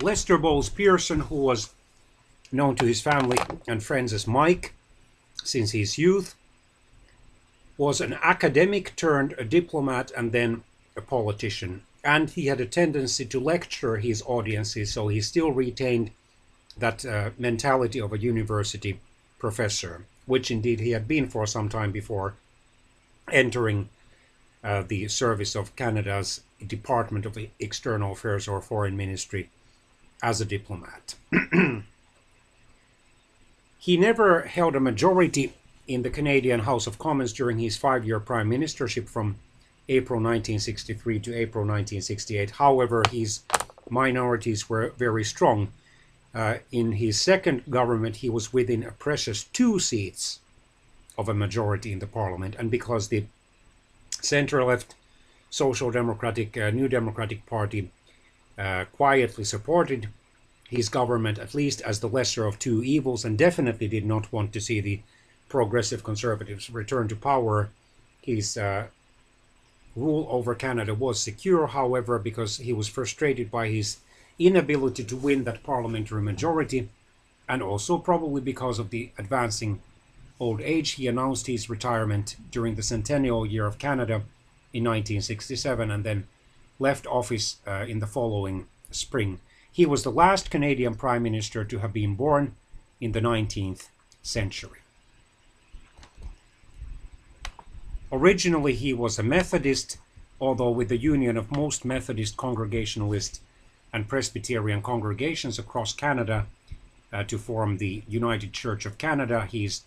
Lester Bowles Pearson, who was known to his family and friends as Mike since his youth, was an academic turned a diplomat and then a politician. And he had a tendency to lecture his audiences, so he still retained that mentality of a university professor, which indeed he had been for some time before entering the service of Canada's Department of External Affairs or Foreign Ministry as a diplomat. He never held a majority in the Canadian House of Commons during his 5-year prime ministership from April 1963 to April 1968. However, his minorities were very strong. In his second government, he was within a precious 2 seats of a majority in the parliament, and because the center-left Social Democratic, New Democratic Party quietly supported his government, at least as the lesser of 2 evils, and definitely did not want to see the Progressive Conservatives return to power, his rule over Canada was secure. However, because he was frustrated by his inability to win that parliamentary majority, and also probably because of the advancing old age, he announced his retirement during the centennial year of Canada in 1967 and then left office in the following spring. He was the last Canadian Prime Minister to have been born in the 19th century. Originally, he was a Methodist, although with the union of most Methodist Congregationalist and Presbyterian congregations across Canada to form the United Church of Canada, his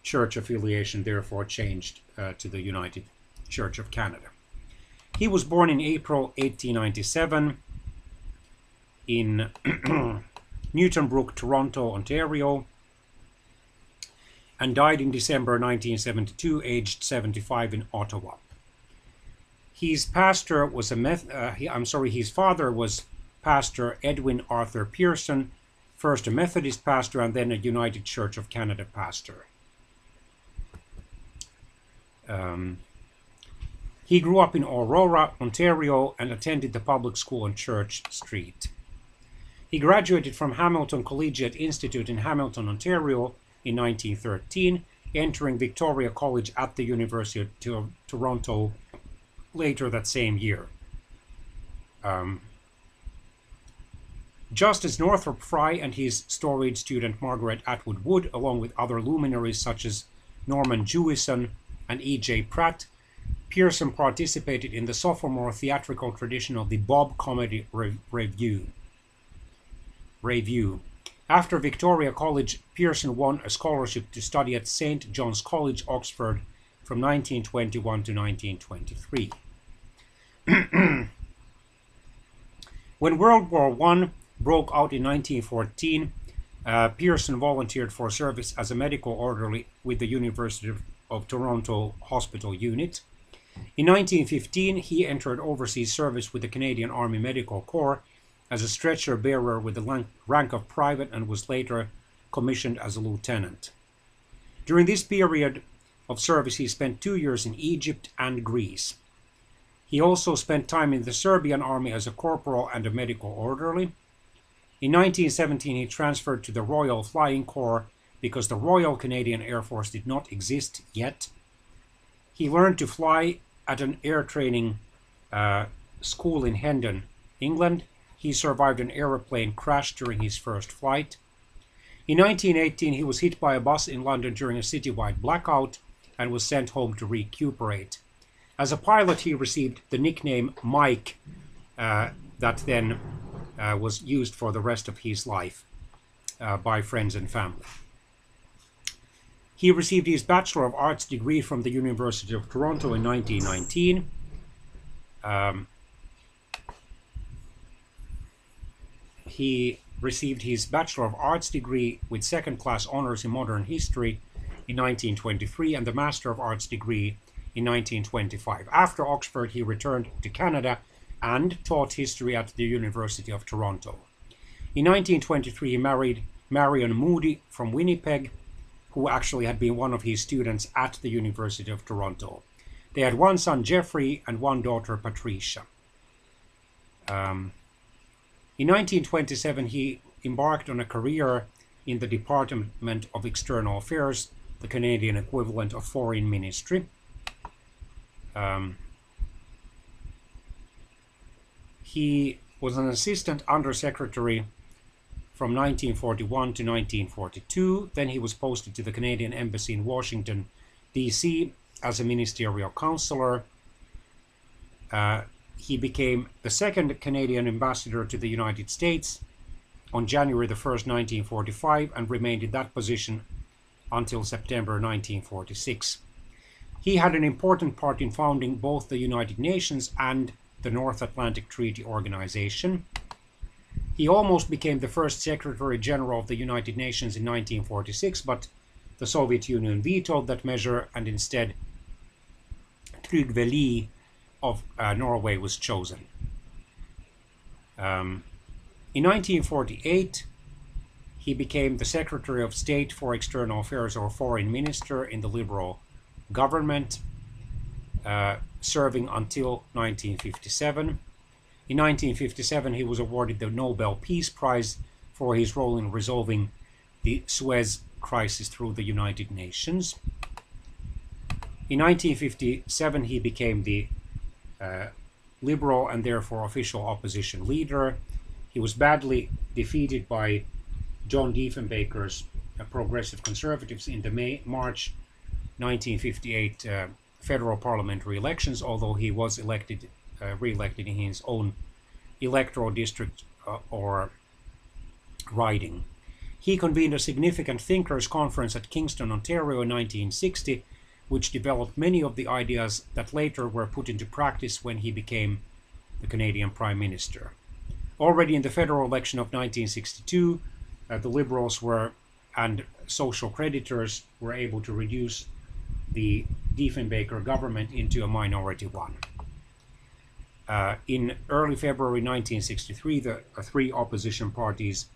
church affiliation therefore changed to the United Church of Canada. He was born in April 1897 in Newton Brook, Toronto, Ontario, and died in December 1972, aged 75, in Ottawa. His pastor was his father was Pastor Edwin Arthur Pearson, first a Methodist pastor and then a United Church of Canada pastor. He grew up in Aurora, Ontario, and attended the public school on Church Street. He graduated from Hamilton Collegiate Institute in Hamilton, Ontario in 1913, entering Victoria College at the University of Toronto later that same year. Justice Northrop Frye and his storied student Margaret Atwood Wood, along with other luminaries such as Norman Jewison and E.J. Pratt, Pearson participated in the sophomore theatrical tradition of the Bob Comedy Revue. After Victoria College, Pearson won a scholarship to study at St. John's College, Oxford, from 1921 to 1923. When World War I broke out in 1914, Pearson volunteered for service as a medical orderly with the University of Toronto Hospital Unit. In 1915, he entered overseas service with the Canadian Army Medical Corps as a stretcher bearer with the rank of private and was later commissioned as a lieutenant. During this period of service, he spent 2 years in Egypt and Greece. He also spent time in the Serbian army as a corporal and a medical orderly. In 1917, he transferred to the Royal Flying Corps because the Royal Canadian Air Force did not exist yet. He learned to fly at an air training school in Hendon, England. He survived an aeroplane crash during his first flight. In 1918, he was hit by a bus in London during a citywide blackout and was sent home to recuperate. As a pilot, he received the nickname Mike that then was used for the rest of his life by friends and family. He received his Bachelor of Arts degree from the University of Toronto in 1919. He received his Bachelor of Arts degree with second-class honors in modern history in 1923 and the Master of Arts degree in 1925. After Oxford, he returned to Canada and taught history at the University of Toronto. In 1923, he married Marion Moody from Winnipeg, who actually had been one of his students at the University of Toronto. They had one son, Jeffrey, and one daughter, Patricia. In In 1927, he embarked on a career in the Department of External Affairs, the Canadian equivalent of Foreign Ministry. He was an assistant undersecretary from 1941 to 1942. Then he was posted to the Canadian Embassy in Washington, D.C. as a ministerial counselor. He became the second Canadian ambassador to the United States on January the 1st, 1945, and remained in that position until September 1946. He had an important part in founding both the United Nations and the North Atlantic Treaty Organization. He almost became the first Secretary General of the United Nations in 1946, but the Soviet Union vetoed that measure, and instead Trygve Lie of Norway was chosen. In 1948, he became the Secretary of State for External Affairs, or Foreign Minister, in the Liberal government, serving until 1957. In 1957, he was awarded the Nobel Peace Prize for his role in resolving the Suez crisis through the United Nations. In 1957, he became the Liberal and therefore official opposition leader. He was badly defeated by John Diefenbaker's Progressive Conservatives in the March 1958 federal parliamentary elections, although he was re-elected in his own electoral district or riding. He convened a significant thinkers' conference at Kingston, Ontario in 1960, which developed many of the ideas that later were put into practice when he became the Canadian Prime Minister. Already in the federal election of 1962, the Liberals and social creditors were able to reduce the Diefenbaker government into a minority one. In early February 1963, the three opposition parties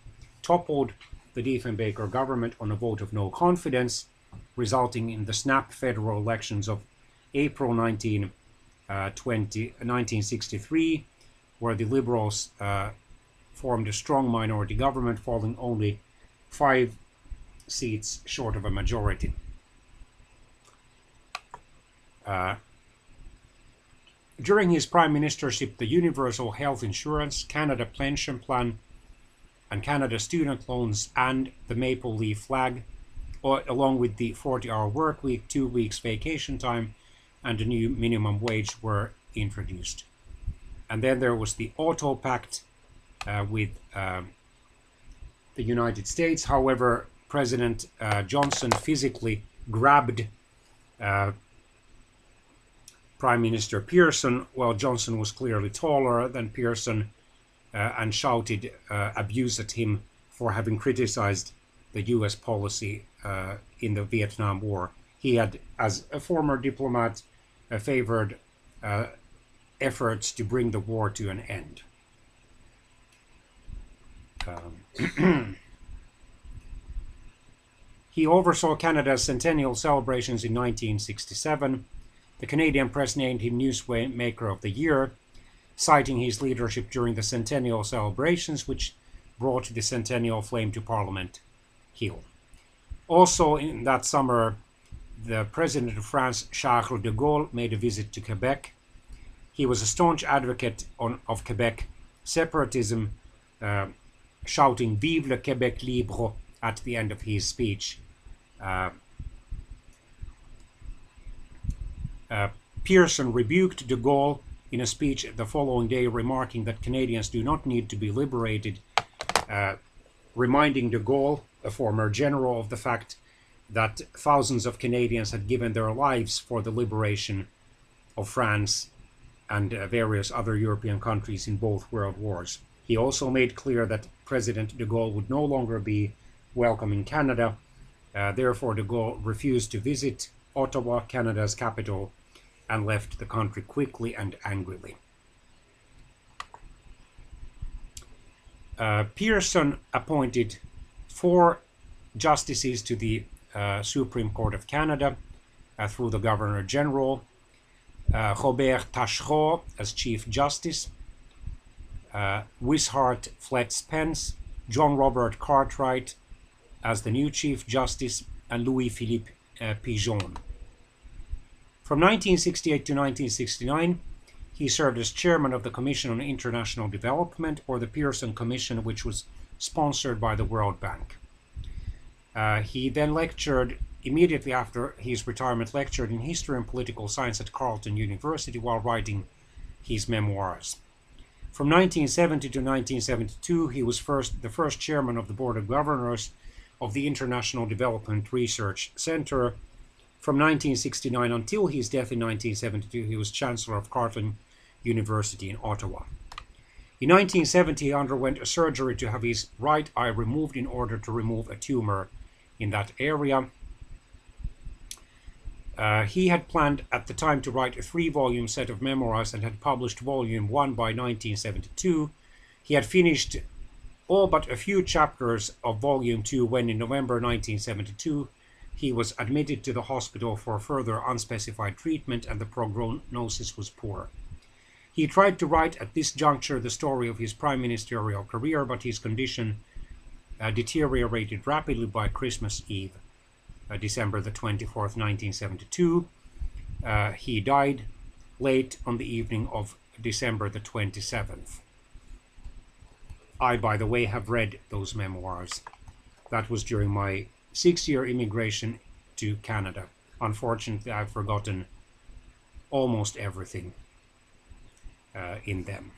toppled the Diefenbaker government on a vote of no confidence, resulting in the snap federal elections of April 1963, where the Liberals formed a strong minority government, falling only 5 seats short of a majority. During his prime ministership, the Universal Health Insurance, Canada Pension Plan, and Canada Student Loans, and the Maple Leaf Flag, along with the 40-hour work week, 2 weeks vacation time, and a new minimum wage were introduced. And then there was the Auto Pact with the United States. However, President Johnson physically grabbed Prime Minister Pearson, while Johnson was clearly taller than Pearson, and shouted abuse at him for having criticized the US policy in the Vietnam War. He had, as a former diplomat, favored efforts to bring the war to an end. He oversaw Canada's centennial celebrations in 1967. The Canadian press named him Newsmaker of the Year, citing his leadership during the centennial celebrations, which brought the Centennial Flame to Parliament Hill. Also in that summer, the President of France, Charles de Gaulle, made a visit to Quebec. He was a staunch advocate of Quebec separatism, shouting "Vive le Québec libre" at the end of his speech. Pearson rebuked de Gaulle in a speech the following day, remarking that Canadians do not need to be liberated, reminding de Gaulle, a former general, of the fact that thousands of Canadians had given their lives for the liberation of France and various other European countries in both world wars. He also made clear that President de Gaulle would no longer be welcome in Canada. Therefore, de Gaulle refused to visit Ottawa, Canada's capital, and left the country quickly and angrily. Pearson appointed 4 justices to the Supreme Court of Canada through the Governor General. Robert Taschereau as Chief Justice, Wishart Fletch Spence, John Robert Cartwright as the new Chief Justice, and Louis-Philippe Pigeon. From 1968 to 1969, he served as chairman of the Commission on International Development, or the Pearson Commission, which was sponsored by the World Bank. He then lectured, immediately after his retirement, lectured in history and political science at Carleton University while writing his memoirs. From 1970 to 1972, he was the first chairman of the Board of Governors of the International Development Research Center. From 1969 until his death in 1972, he was Chancellor of Carleton University in Ottawa. In 1970, he underwent a surgery to have his right eye removed in order to remove a tumor in that area. He had planned at the time to write a 3-volume set of memoirs and had published volume 1 by 1972. He had finished all but a few chapters of volume 2 when in November 1972 he was admitted to the hospital for further unspecified treatment and the prognosis was poor. He tried to write at this juncture the story of his prime ministerial career, but his condition deteriorated rapidly by Christmas Eve, December the 24th, 1972. He died late on the evening of December the 27th. I, by the way, have read those memoirs. That was during my 6-year immigration to Canada. Unfortunately, I've forgotten almost everything in them.